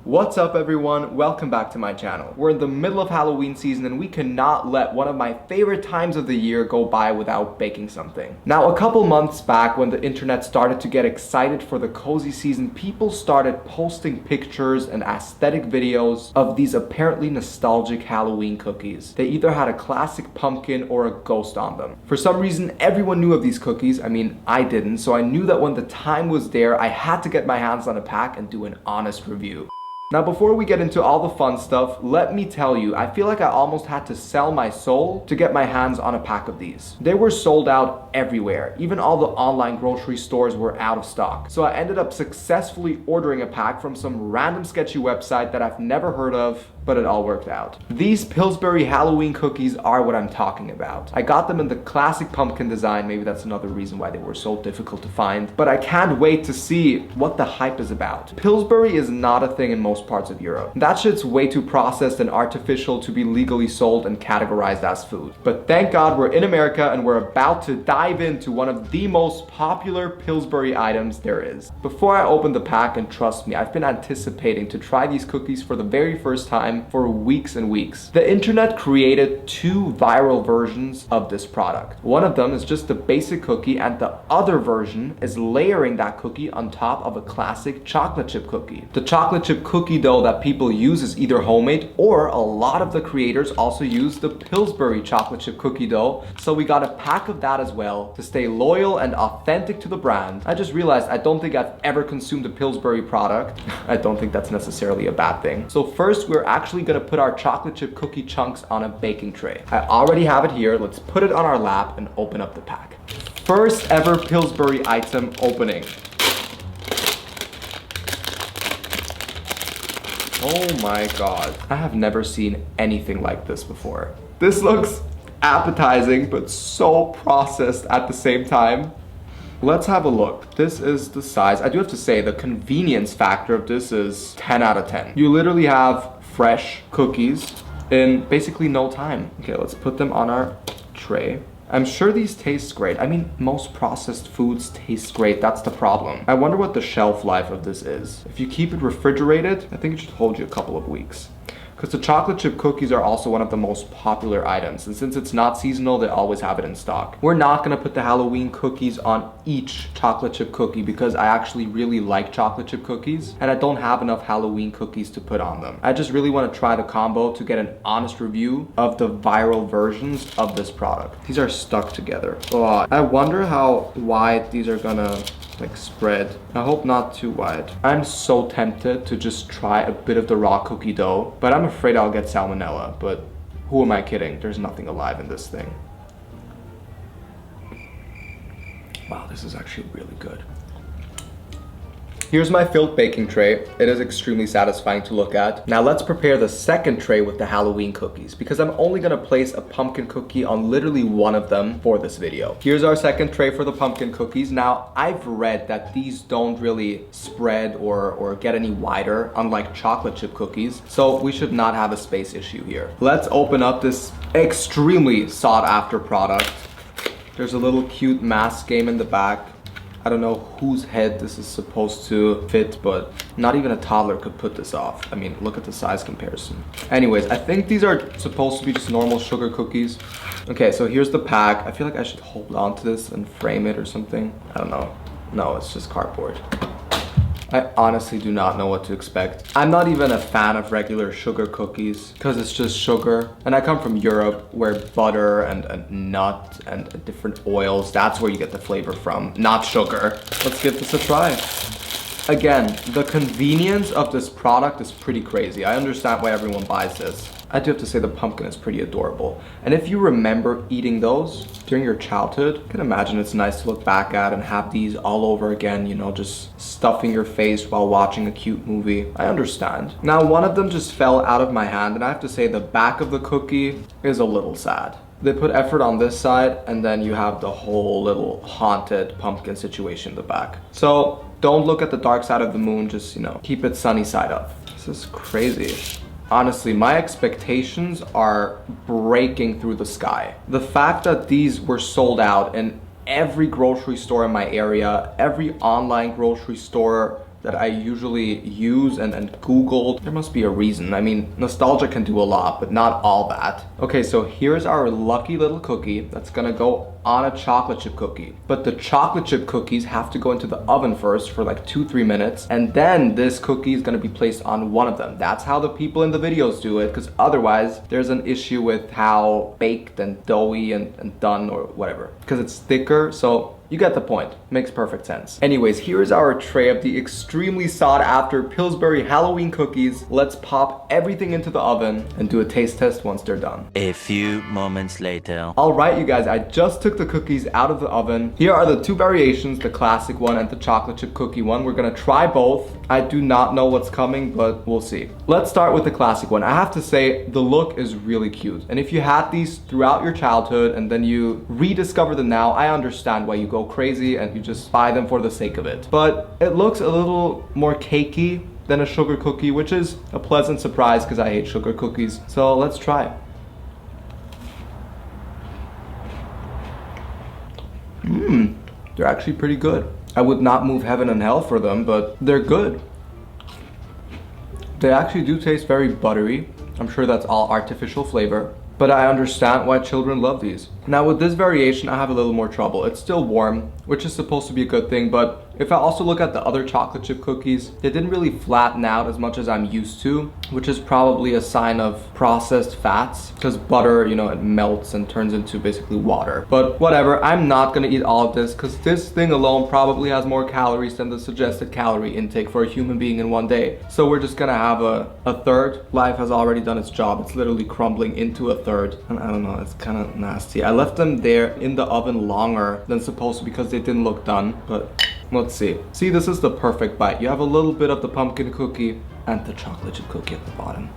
What's up everyone? Welcome back to my channel. We're in the middle of Halloween season and we cannot let one of my favorite times of the year go by without baking something. Now a couple months back when the internet started to get excited for the cozy season, people started posting pictures and aesthetic videos of these apparently nostalgic Halloween cookies. They either had a classic pumpkin or a ghost on them. For some reason everyone knew of these cookies. I mean, I didn't, so I knew that when the time was there I had to get my hands on a pack and do an honest review. Now before we get into all the fun stuff, let me tell you, I feel like I almost had to sell my soul to get my hands on a pack of these. They were sold out everywhere. Even all the online grocery stores were out of stock. So I ended up successfully ordering a pack from some random sketchy website that I've never heard of, but it all worked out. These Pillsbury Halloween cookies are what I'm talking about. I got them in the classic pumpkin design, maybe that's another reason why they were so difficult to find, but I can't wait to see what the hype is about. Pillsbury is not a thing in most parts of Europe. That shit's way too processed and artificial to be legally sold and categorized as food. But thank God we're in America and we're about to dive into one of the most popular Pillsbury items there is. Before I open the pack, and trust me, I've been anticipating to try these cookies for the very first time for weeks and weeks. The internet created two viral versions of this product. One of them is just the basic cookie and the other version is layering that cookie on top of a classic chocolate chip cookie. The chocolate chip cookie dough that people use is either homemade or a lot of the creators also use the Pillsbury chocolate chip cookie dough. So we got a pack of that as well to stay loyal and authentic to the brand. I just realized I don't think I've ever consumed a Pillsbury product. I don't think that's necessarily a bad thing. So first we're actually gonna put our chocolate chip cookie chunks on a baking tray. I already have it here. Let's put it on our lap and open up the pack. First ever Pillsbury item opening. Oh my God. I have never seen anything like this before. This looks appetizing, but so processed at the same time. Let's have a look. This is the size. I do have to say the convenience factor of this is 10 out of 10. You literally have fresh cookies in basically no time. Okay, let's put them on our tray. I'm sure these taste great. I mean, most processed foods taste great. That's the problem. I wonder what the shelf life of this is. If you keep it refrigerated, I think it should hold you a couple of weeks. Because the chocolate chip cookies are also one of the most popular items. And since it's not seasonal, they always have it in stock. We're not gonna put the Halloween cookies on each chocolate chip cookie because I actually really like chocolate chip cookies and I don't have enough Halloween cookies to put on them. I just really wanna try the combo to get an honest review of the viral versions of this product. These are stuck together. Oh, I wonder how wide these are gonna spread. I hope not too wide. I'm so tempted to just try a bit of the raw cookie dough, but I'm afraid I'll get salmonella, but who am I kidding? There's nothing alive in this thing. Wow, this is actually really good. Here's my filled baking tray. It is extremely satisfying to look at. Now let's prepare the second tray with the Halloween cookies because I'm only gonna place a pumpkin cookie on literally one of them for this video. Here's our second tray for the pumpkin cookies. Now I've read that these don't really spread or get any wider, unlike chocolate chip cookies. So we should not have a space issue here. Let's open up this extremely sought after product. There's a little cute mask game in the back. I don't know whose head this is supposed to fit, but not even a toddler could put this off. I mean, look at the size comparison. Anyways, I think these are supposed to be just normal sugar cookies. Okay, so here's the pack. I feel like I should hold on to this and frame it or something. I don't know. No, it's just cardboard. I honestly do not know what to expect. I'm not even a fan of regular sugar cookies because it's just sugar. And I come from Europe where butter and nut and different oils, that's where you get the flavor from, not sugar. Let's give this a try. Again, the convenience of this product is pretty crazy. I understand why everyone buys this. I do have to say the pumpkin is pretty adorable. And if you remember eating those during your childhood, I can imagine it's nice to look back at and have these all over again, you know, just stuffing your face while watching a cute movie. I understand. Now, one of them just fell out of my hand and I have to say the back of the cookie is a little sad. They put effort on this side and then you have the whole little haunted pumpkin situation in the back. So don't look at the dark side of the moon, just, you know, keep it sunny side up. This is crazy. Honestly, my expectations are breaking through the sky. The fact that these were sold out in every grocery store in my area, every online grocery store that I usually use and Googled. There must be a reason. I mean, nostalgia can do a lot, but not all that. Okay, so here's our lucky little cookie that's gonna go on a chocolate chip cookie. But the chocolate chip cookies have to go into the oven first for like 2-3 minutes, and then this cookie is gonna be placed on one of them. That's how the people in the videos do it, because otherwise there's an issue with how baked and doughy and done or whatever, because it's thicker. So you get the point. Makes perfect sense. Anyways, here's our tray of the extremely sought after Pillsbury Halloween cookies. Let's pop everything into the oven and do a taste test once they're done. A few moments later. All right, you guys, I just took the cookies out of the oven. Here are the two variations, the classic one and the chocolate chip cookie one. We're gonna try both. I do not know what's coming, but we'll see. Let's start with the classic one. I have to say, the look is really cute. And if you had these throughout your childhood and then you rediscover them now, I understand why you go crazy and you just buy them for the sake of it. But it looks a little more cakey than a sugar cookie, which is a pleasant surprise because I hate sugar cookies. So let's try it. They're actually pretty good. I would not move heaven and hell for them, but they're good. They actually do taste very buttery. I'm sure that's all artificial flavor, but I understand why children love these. Now with this variation, I have a little more trouble. It's still warm, which is supposed to be a good thing, but if I also look at the other chocolate chip cookies, they didn't really flatten out as much as I'm used to, which is probably a sign of processed fats, because butter, you know, it melts and turns into basically water. But whatever, I'm not gonna eat all of this, because this thing alone probably has more calories than the suggested calorie intake for a human being in one day. So we're just gonna have a third. Life has already done its job. It's literally crumbling into a third. And I don't know, it's kind of nasty. I left them there in the oven longer than supposed to because they didn't look done, but let's see. See, this is the perfect bite. You have a little bit of the pumpkin cookie and the chocolate chip cookie at the bottom.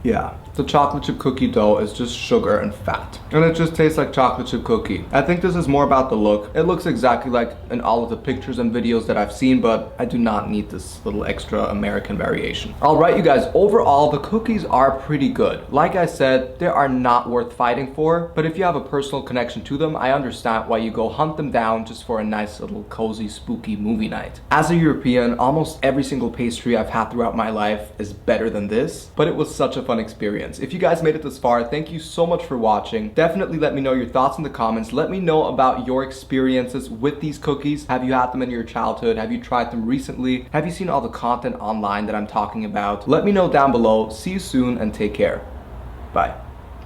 Yeah, the chocolate chip cookie dough is just sugar and fat, and it just tastes like chocolate chip cookie. I think this is more about the look. It looks exactly like in all of the pictures and videos that I've seen, but I do not need this little extra American variation. All right, you guys, overall, the cookies are pretty good. Like I said, they are not worth fighting for, but if you have a personal connection to them, I understand why you go hunt them down just for a nice little cozy, spooky movie night. As a European, almost every single pastry I've had throughout my life is better than this, but it was such a fun experience. If you guys made it this far, thank you so much for watching. Definitely let me know your thoughts in the comments. Let me know about your experiences with these cookies. Have you had them in your childhood? Have you tried them recently? Have you seen all the content online that I'm talking about? Let me know down below. See you soon and take care. Bye.